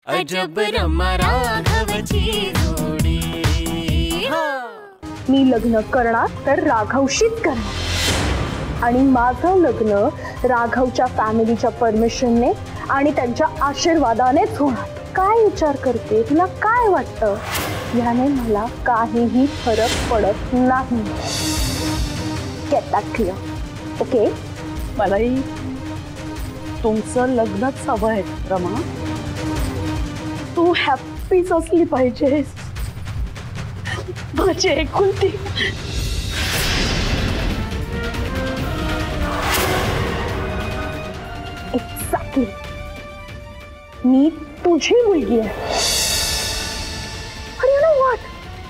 अजब रमा राघवची जोडी। मी लग्न करणार तर राघवशीच करणार आणि माझं लग्न राघवच्या फॅमिलीच्या परमिशनने आणि त्यांच्या आशीर्वादानेच होणार। काय विचार करते, तुला काय वाटतं? याने मला काहीही फरक पडत नाही। Get that clear, okay? मलाही तुमचं लग्नच हवं आहे रमा। तू हॅपीच असली पाहिजेस, माझी एकुलती। एक्झॅक्टली, मी तुझी मुलगी आहे। आणि यू नो व्हॉट,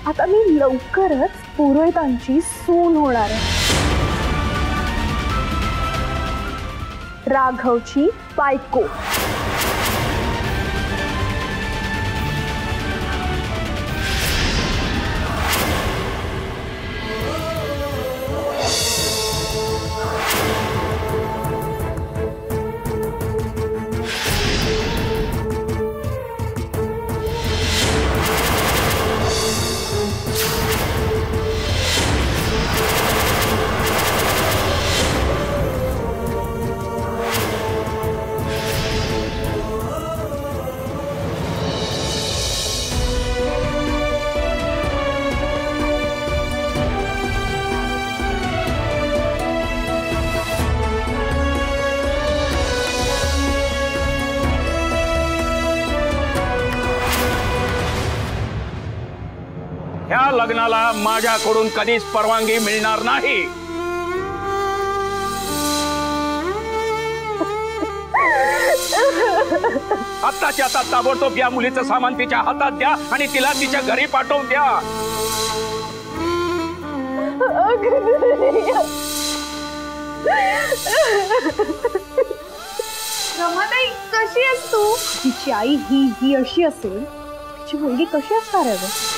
आता मी लवकरच पुरोहितांची सून होणार आहे, राघवची बायको। ह्या लग्नाला माझ्याकडून कधीच परवानगी मिळणार नाही। आत्ताच्या आता ताबडतोब या मुलीचं सामान तिच्या हातात द्या आणि तिला तिच्या घरी पाठवून द्या। रमाताई, कशी आहेस तू? तिची आई ही अशी असेल, तिची मुलगी कशी असणार आहे?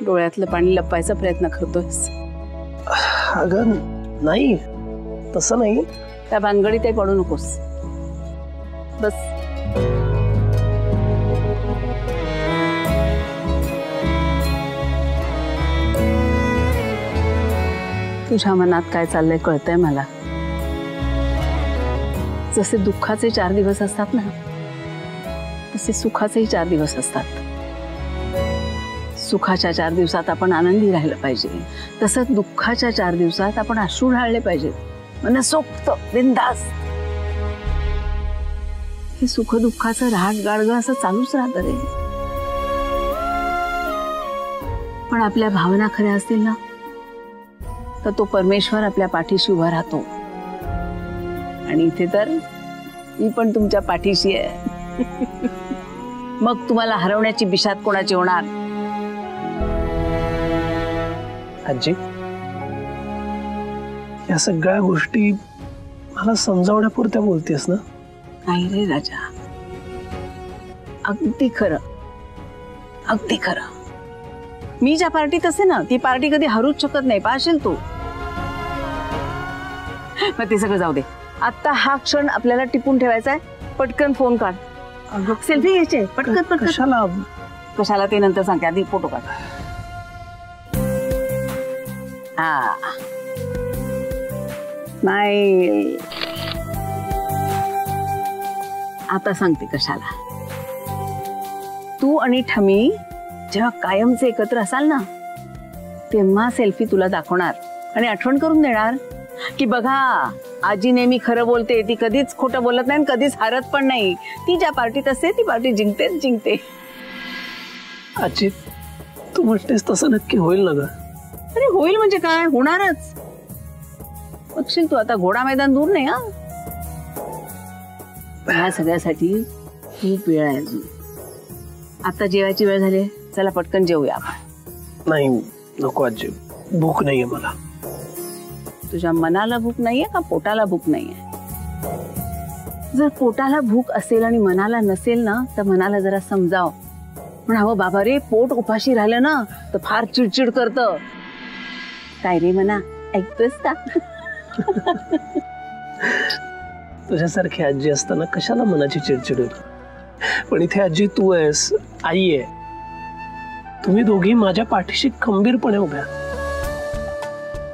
डोळ्यातलं पाणी लपवायचा प्रयत्न करतोयस? अगं नाही, तसं नाही। त्या भानगडीत ते पडू नकोस, बस। तुझ्या मनात काय चाललंय कळतंय मला। जसे दुःखाचे 4 दिवस असतात ना, तसे सुखाचेही 4 दिवस असतात। सुखाच्या 4 दिवसात आपण आनंदी राहिलं पाहिजे, तसंच दुःखाच्या 4 दिवसात आपण अश्रू ढाळले पाहिजे, मनसोक्त बिनधास्त। हे सुख दुःखाचं रहाट गाडगं असं चालूच राहतं रे। पण आपल्या भावना खऱ्या असतील ना, तर तो परमेश्वर आपल्या पाठीशी उभा राहतो। आणि इथे तर मी पण तुमच्या पाठीशी आहे। मग तुम्हाला हरवण्याची बिशात कोणाची होणार? आजी, या सगळ्या गोष्टी मला समजावण्यापुरत्या बोलतेस ना? नाही रे राजा, अगदी खरं, अगदी खरं। मी ज्या पार्टीत असे ना, ती पार्टी कधी हरूच शकत नाही, पाहशील तू। मग ते सगळं जाऊ दे, आता हा क्षण आपल्याला टिपून ठेवायचा आहे। पटकन फोन काढ, सेल्फी घ्यायचे पटकन पटकन. कशाला? कशाला ते नंतर सांगते, आधी फोटो काढ. हा नाही आता सांगते कशाला. तू आणि ठमी जेव्हा कायमचे एकत्र असाल ना तेव्हा सेल्फी तुला दाखवणार आणि आठवण करून देणार की बघा आजी नेहमी खरं बोलते, ती कधीच खोटं बोलत नाही, कधीच हारत पण नाही. ती ज्या पार्टीत असते ती पार्टी जिंकतेच जिंकते. आजी तू म्हणतेस तसं नक्की होईल ना ग? अरे होईल म्हणजे काय, होणारच. बघशील तू आता घोडा मैदान दूर नाही. हा ह्या सगळ्यासाठी खूप वेळ आहे अजून. आता जेवायची वेळ झाली, चला पटकन जेवूया आपण. नाही नको आजी, भूक नाहीये मला. तुझ्या मनाला भूक नाहीये का पोटाला भूक नाहीये? जर पोटाला भूक असेल आणि मनाला नसेल ना तर मनाला जरा समजाव. म्हणावं बाबा रे पोट उपाशी राहिलं ना तर फार चिडचिड करतं. काय रे मना, ऐकतोस का? तुझ्यासारखी आजी असताना कशाला मनाची चिडचिड होती. पण इथे आजी तू आहेस, आई आहे, तुम्ही दोघी माझ्या पाठीशी खंबीरपणे उभ्या.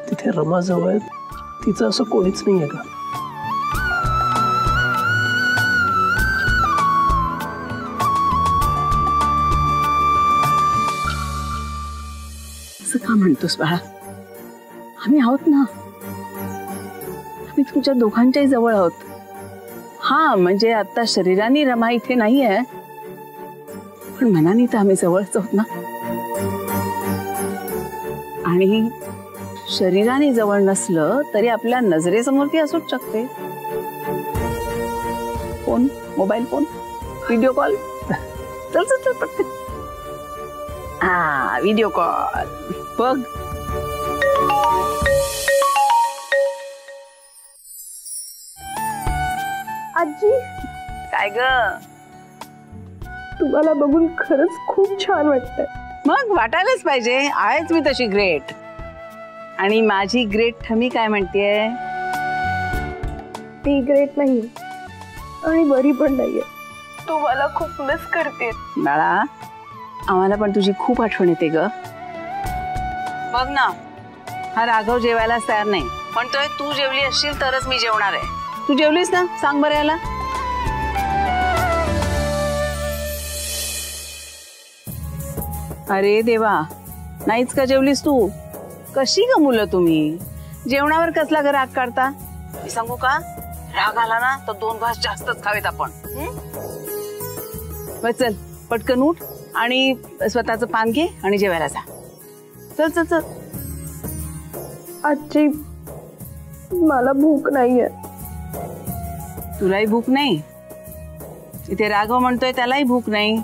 तिथे रमा जवळ तिचं असं कोणीच नाहीये का? असं का म्हणतोस बाळा? आम्ही आहोत ना, आम्ही तुमच्या दोघांच्याही जवळ आहोत. हा म्हणजे आता शरीराने रमा इथे नाहीये पण मनाने तर आम्ही जवळच आहोत ना. आणि शरीराने जवळ नसलं तरी आपल्या नजरेसमोर ती असूच शकते. Phone, mobile phone, video call. चल चल चल पटकन. हा व्हिडिओ कॉल बघ. आजी काय ग? तुम्हाला बघून खरंच खूप छान वाटतंय. मग वाटायलाच पाहिजे, आहेच मी तशी ग्रेट. आणि माझी ग्रेट ठमी काय म्हणतेय? ती ग्रेट नाही आणि बरी पण नाहीये. तुम्हाला खूप मिस करते बाळा. आम्हाला पण तुझी खूप आठवण येते ग. बघ ना हा राघव जेवायलाच तयार नाही, म्हणतोय तू जेवली असशील तरच मी जेवणार आहे. तू जेवलीस ना, सांग बरं याला. अरे देवा, नाहीच का जेवलीस तू? कशी ग मुलं तुम्ही, जेवणावर कसला ग राग काढता? मी सांगू का, राग आला ना तर 2 घास जास्तच खावेत आपण. चल पटकन उठ आणि स्वतःचं पान घे आणि जेवायला जा. चल चल चल. आजी मला भूक नाहीये. तुलाही भूक नाही, इथे राघव म्हणतोय त्यालाही भूक नाही.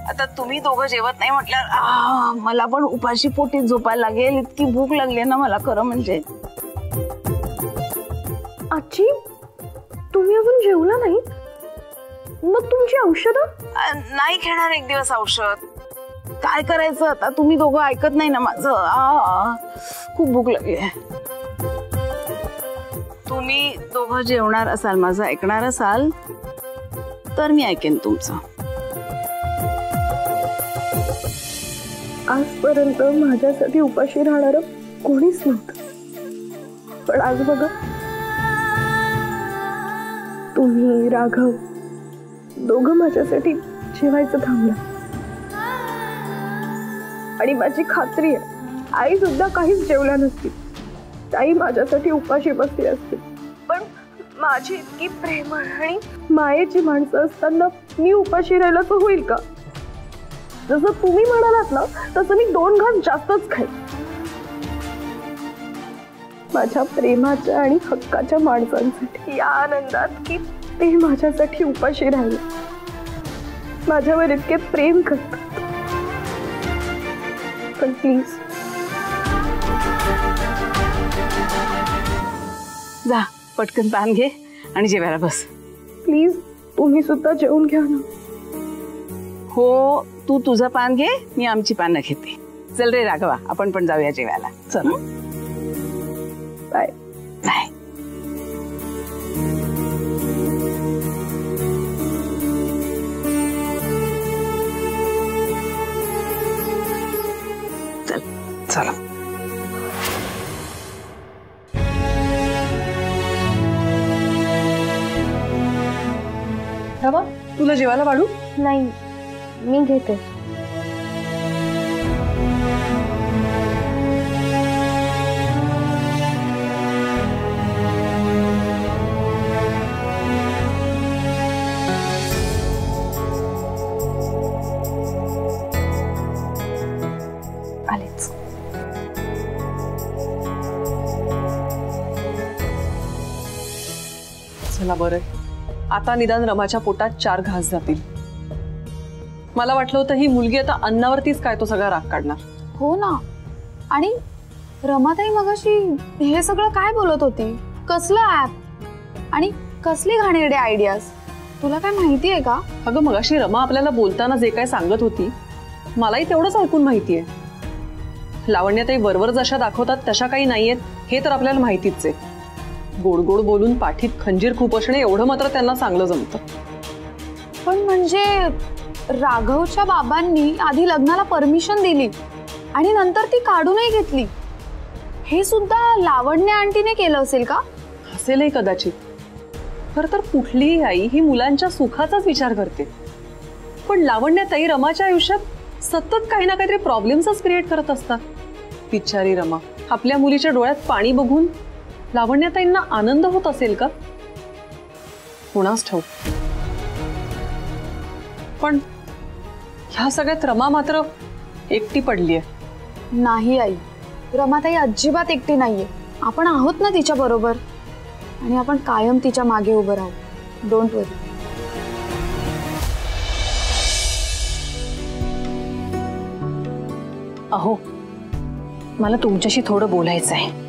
आता तुम्ही दोघं जेवत नाही म्हटल्यावर मला पण उपाशी पोटी झोपायला लागेल, इतकी भूक लागली ना मला खरं म्हणजे. आजी तुम्ही अजून जेवला नाही? मग तुमची औषधं? नाही घेणार एक दिवस औषध. काय करायचं आता, तुम्ही दोघं ऐकत नाही ना माझं. खूप भूक लागली. तुम्ही दोघं जेवणार असाल, माझं ऐकणार असाल तर मी ऐकेन तुमचं. आजपर्यंत माझ्यासाठी उपाशी राहणार कोणीच नव्हतं, पण आज बघा तुम्ही राघव दोघं माझ्यासाठी जेवायचं थांबलं. आणि माझी खात्री आहे आई सुद्धा काहीच जेवल्या नसतील, ताई माझ्यासाठी उपाशी बसली असतील. पण माझी इतकी प्रेमळ आणि मायेची माणसं असताना मी उपाशी राहिला तर होईल का? जसं तुम्ही म्हणालात ना तसं मी 2 घास जास्तच खाईन. माझ्या प्रेमाच्या आणि हक्काच्या माणसांसाठी या आनंदात की ते माझ्यासाठी उपाशी राहिले, माझ्यावर इतके प्रेम करतात. पण प्लीज जा पटकन पान घे आणि जेवायला बस. प्लीज तुम्ही सुद्धा जेवून घ्या ना. हो तू तुझं पान घे, मी आमची पानं घेते. चल रे राघवा, आपण पण जाऊया जेवायला. चल बाय बाय. चला. रमा, तुला जेवायला वाढू? नाही, मी घेते. आलेच. चला बरं, आता निदान रमाच्या पोटात 4 घास जातील. मला वाटलं होतं ही मुलगी आता अन्नावरतीच काय तो सगळा राग काढणार. हो ना. आणि रमाताई मगाशी हे सगळं काय बोलत होती? कसलं ऍप आणि कसली घाणेरडे आयडियाज? तुला काय माहिती आहे का? अगं मगाशी रमा आपल्याला बोलताना जे काय सांगत होती मलाही तेवढंच ऐकून माहितीये. लावण्याताई वरवर जशा दाखवतात तशा काही नाहीयेत हे तर आपल्याला माहितीच आहे. गोड गोड बोलून पाठीत खंजीर खूप असणे एवढं मात्र त्यांना चांगलं जमतं. पण म्हणजे राघवच्या बाबांनी आधी लग्नाला परमिशन दिली आणि नंतर ती काढूनही घेतली. हे सुद्धा लावण्य आंटीने केलं असेल का? असेलही कदाचित. खरं तर कुठलीही आई ही मुलांच्या सुखाचाच विचार करते. पण लावण्याताई रमाच्या आयुष्यात सतत काही ना काहीतरी प्रॉब्लेम्सच क्रिएट करत असतात. बिचारी रमा, आपल्या मुलीच्या डोळ्यात पाणी बघून लावण्याताईंना आनंद होत असेल का? कोणास ठाऊक. पण ह्या सगळ्यात रमा मात्र एकटी पडलीये. नाही आई, रमाताई अजिबात एकटी नाहीये. आपण आहोत ना तिच्या बरोबर आणि आपण कायम तिच्या मागे उभं राहू. डोंट वरी. अहो, मला तुमच्याशी थोडं बोलायचं आहे.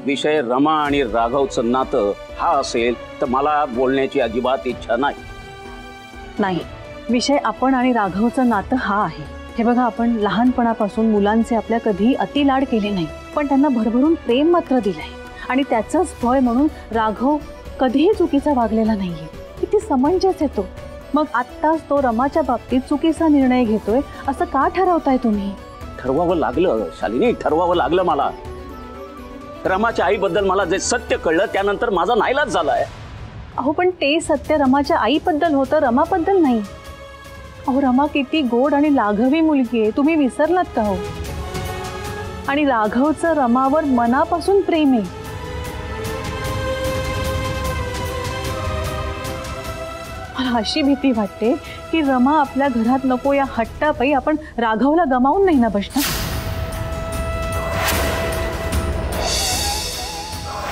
विषय रमा आणि राघवचं नातं हा असेल तर मला बोलण्याची अजिबात इच्छा नाही. नाही, विषय आपण आणि राघवचं नातं हा आहे. हे बघा, आपण लहानपणापासून मुलांचे आपल्या कधी अति लाड केले नाही, पण त्यांना भरभरून प्रेम मात्र दिलंय. आणि त्याचंच फळ म्हणून राघव कधीही चुकीचा वागलेला नाहीये. किती समंजस येतो. मग आत्ताच तो रमाच्या बाबतीत चुकीचा निर्णय घेतोय असं का ठरवताय तुम्ही? ठरवावं लागलं शालिनी, ठरवावं लागलं मला. रमाच्या आईबद्दल मला जे सत्य कळलं त्यानंतर माझा नाईलाज झालाय. अहो, पण ते सत्य रमाच्या आईबद्दल होतं, रमाबद्दल नाही. अहो, रमा किती गोड आणि लाघवी मुलगी आहे, तुम्ही विसरलात का? हो, आणि राघवचं रमावर मनापासून प्रेम आहे. मला अशी भीती वाटते की रमा आपल्या घरात नको या हट्टापायी आपण राघवला गमावून नाही ना बसणार.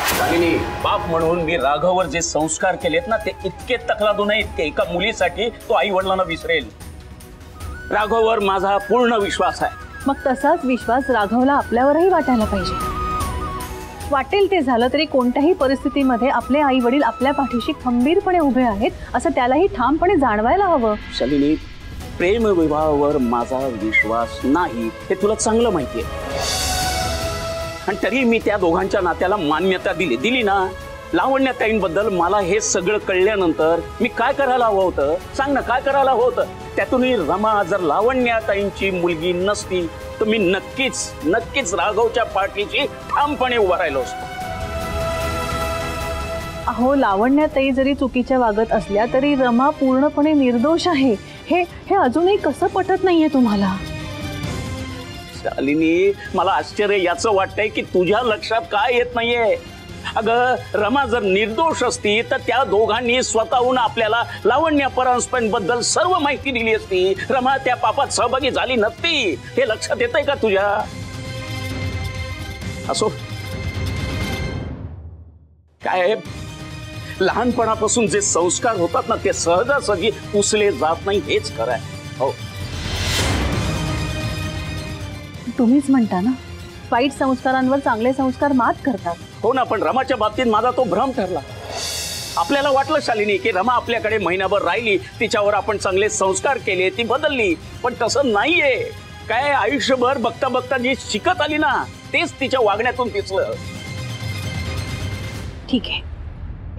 शालिनी, बाप म्हणून मी राघववर जे संस्कार केलेत ना ते इतके तकलादू नाहीत की एका मुलीसाठी तो आई वडिलांना विसरेल. राघववर माझा पूर्ण विश्वास आहे. मग तसाच विश्वास राघवला आपल्यावरही वाटायला पाहिजे. वाटेल ते झालं तरी कोणत्याही परिस्थितीमध्ये आपले आई वडील आपल्या पाठीशी खंबीरपणे उभे आहेत असं त्यालाही ठामपणे जाणवायला हवं. शालिनी, प्रेम विवाहावर माझा विश्वास नाही हे तुला चांगलं माहितीये. आणि तरी मी त्या दोघांच्या नात्याला मान्यता दिली ना. लावण्याताईंबद्दल मला हे सगळं कळल्यानंतर मी काय करायला हवं होतं सांग ना, काय करायला हवं होतं? त्यातूनही रमा जर लावण्याताईंची मुलगी नसती तर मी नक्कीच राघवच्या पाठीशी ठामपणे उभा राहिलो असतो. अहो, लावण्याताई जरी चुकीच्या वागत असल्या तरी रमा पूर्णपणे निर्दोष आहे. हे अजूनही कसं पटत नाहीये तुम्हाला? शालिनी, मला आश्चर्य याचं वाटतंय की तुझ्या लक्षात काय येत नाहीये. अगं, रमा जर निर्दोष असती तर त्या दोघांनी स्वतःहून आपल्याला लावण्य परांजपेबद्दल सर्व माहिती दिली असती. रमा त्या पापात सहभागी झाली नसती. हे लक्षात येतंय का तुझ्या? असो, काय लहानपणापासून जे संस्कार होतात ना ते सहजासहजी पुसले जात नाही, हेच खरं आहे. हो, तुम्हीच म्हणता ना, वाईट संस्कारांवर चांगले संस्कार मात करतात. हो ना, पण रमाच्या बाबतीत माझा तो भ्रम ठरला. आपल्याला वाटलं शालिनी की रमा आपल्याकडे महिनाभर राहिली, तिच्यावर आपण चांगले संस्कार केले, ती बदलली. पण तसं नाहीये. काय आयुष्यभर बघता बघता जी शिकत आली ना तेच तिच्या वागण्यातून दिसलं. ठीक आहे,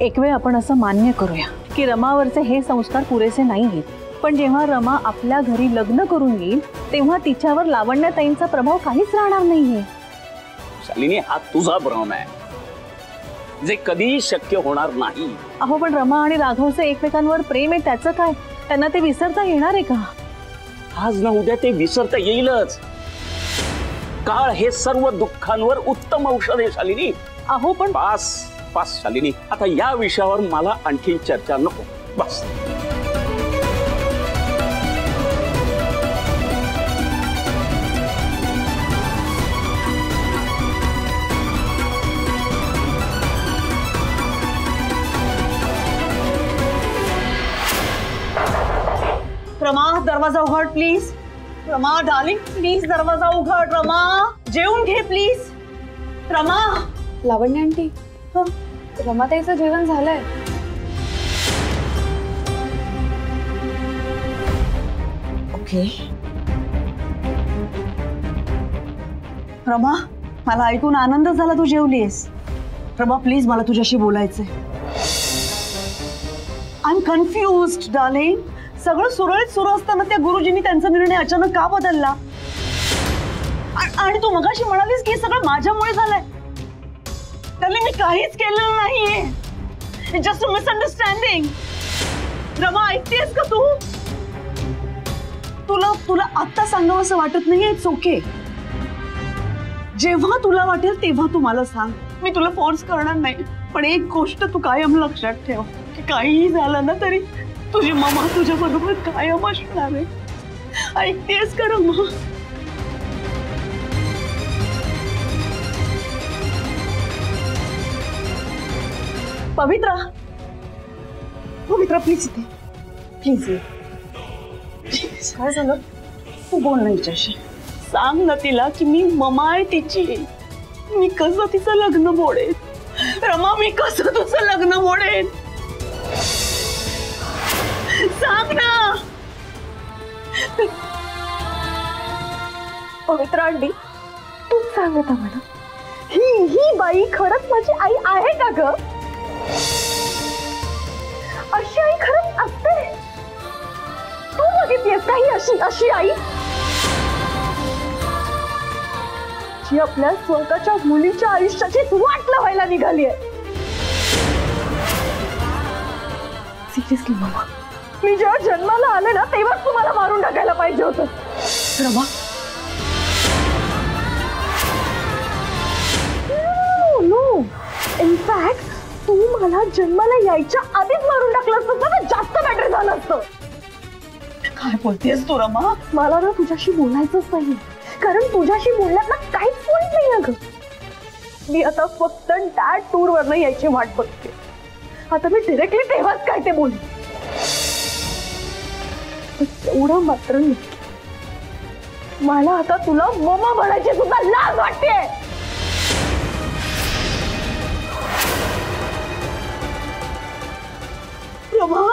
एक वेळ आपण असं मान्य करूया की रमावरचे हे संस्कार पुरेसे नाही आहेत. पण जेव्हा रमा आपल्या घरी लग्न करून येईल तेव्हा तिच्यावर लावण्याताईंचा प्रभाव काहीच राहणार नाहीये. शालिनी, हा तुझा भ्रम आहे, जे कधी शक्य होणार नाही. अहो पण रमा आणि राघवचं एकमेकांवर प्रेम आहे, त्याचं काय? त्यांना ते विसरता येणार आहे का? आज ना उद्या ते विसरता येईलच. काळ हे सर्व दुःखांवर उत्तम औषध आहे शालिनी. अहो पण पास पास शालिनी, आता या विषयावर मला आणखी चर्चा नको. बस. रमा, दरवाजा उघड प्लीज. रमा डार्लिंग, प्लीज दरवाजा उघड. रमा, जेवून घे प्लीज. रमा. लावण्य आंटी, रमाताईचं जेवण झालंय. ओके. रमा, मला ऐकून आनंद झाला तू जेवलीस. रमा प्लीज, मला तुझ्याशी बोलायचंय. I am confused darling. सगळं सुरळीत सुरू असताना त्या गुरुजींनी त्यांचा निर्णय अचानक का बदलला? आणि तू मगाशी म्हणालीस की सगळं माझ्यामुळे झालंय. डार्लिंग, मी काहीच केलेलं नाहीये. Just a misunderstanding. रमा, ऐकतेस का तू? तुला आता सांगावं असं वाटत नाहीये. It's okay. जेव्हा तुला वाटेल तेव्हा तू मला सांग. मी तुला फोर्स करणार नाही. पण एक गोष्ट तू कायम लक्षात ठेव की काहीही झालं ना तरी तुझी ममा तुझ्या बरोबर कायम असणार आहे. ऐकतेस का रमा? पवित्रा, पवित्रा प्लीज इथे, प्लीज ये. काय झालं? तू बोल ना हिच्याशी. सांग ना तिला की मी ममा आहे तिची. मी कसं तिचं लग्न मोडेन? रमा, मी कसं तुझं लग्न मोडेन? सांग ना. पवित्रा आंटी, तूच सांगत मला, ही बाई खरंच माझी आई आहे का ग? अशी आई खरंच असते? तू बघितलीस काही अशी आई जी आपल्या स्वतःच्या मुलीच्या आयुष्याचीच वाट लावायला निघाली आहे? सिरियसली मामा, मी जेव्हा जन्माला आले ना तेव्हाच तुम्हाला मारून टाकायला पाहिजे होतं. रमा, नो, इनफॅक्ट तू मला जन्माला यायच्या आधीच मारून टाकलं असतं तर जास्त बॅटर झालं असतं. काय बोलतेस तू रमा? मला ना तुझ्याशी बोलायचंच नाही, कारण तुझ्याशी बोलण्यात ना काहीच पॉइंट नाही अगं. मी आता फक्त डॅड टूर वरनं यायची वाट बघते. आता मी डिरेक्टली तेव्हाच काय ते बोलले. एवढं मात्र नाही, मला आता तुला ममा म्हणायची सुद्धा लाज वाटते. रमा,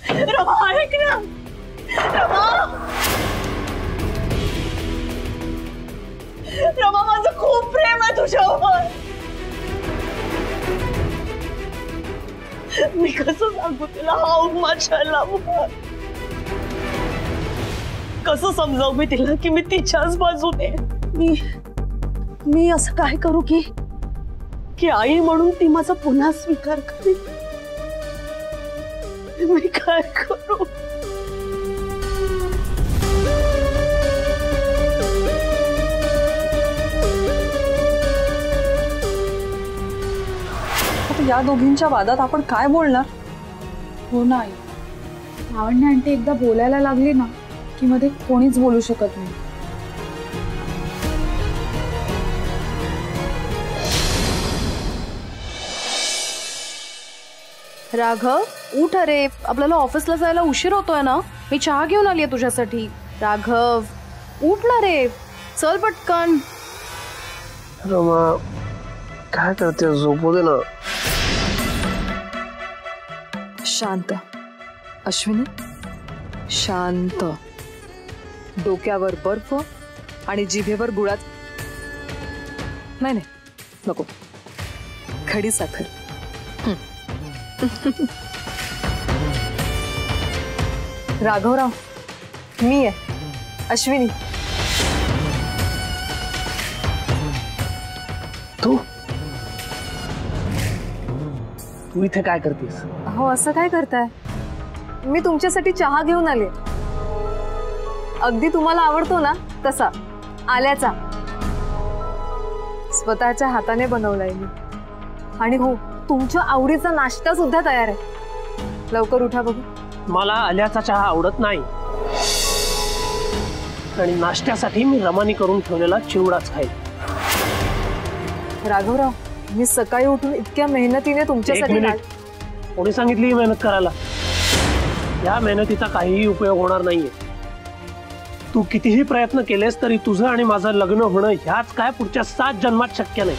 रमा ऐक ना. रमा, रमा, माझं खूप प्रेम आहे तुझ्यावर. मी कसं सांगू तिला how much I love her? कसं समजावू मी तिला की मी तिच्याच बाजूने? मी असं काय करू की आई म्हणून ती माझा पुन्हा स्वीकार करेल? मी काय करू? या दोघींच्या वादात आपण काय बोलणार? हो नाही, लावण्य आंटी एकदा बोलायला लागली ना की मध्ये कोणीच बोलू शकत नाही. राघव, उठ अरे, आपल्याला ऑफिसला जायला उशीर होतोय ना. मी चहा घेऊन आलीये तुझ्यासाठी. राघव, उठ ना रे, चल पटकन. रमा, काय करते? झोपू दे ना. शांत अश्विनी, शांत. डोक्यावर बर्फ आणि जिभेवर गुळात. नाही नाही, नको. खडी साखर. राघवराव, मी आहे अश्विनी. तू तू इथे काय करतेस? हो, असं काय करताय? मी तुमच्यासाठी चहा घेऊन आले. अगदी तुम्हाला आवडतो ना तसा, आल्याचा. स्वतःच्या हाताने बनवलाय मी. आणि हो, तुमच्या आवडीचा नाश्ता सुद्धा तयार आहे. लवकर उठा बघू. मला आल्याचा चहा आवडत नाही आणि नाश्त्यासाठी मी रमानी करून ठेवलेला चिवडाच खाईल. राघवराव, मी सकाळी उठून इतक्या मेहनतीने तुमच्यासाठी कोणी सांगितली ही मेहनत करायला? या मेहनतीचा काहीही उपयोग होणार नाहीये. तू कितीही प्रयत्न केलेस तरी तुझं आणि माझं लग्न होणं ह्याच काय पुढच्या 7 जन्मात शक्य नाही.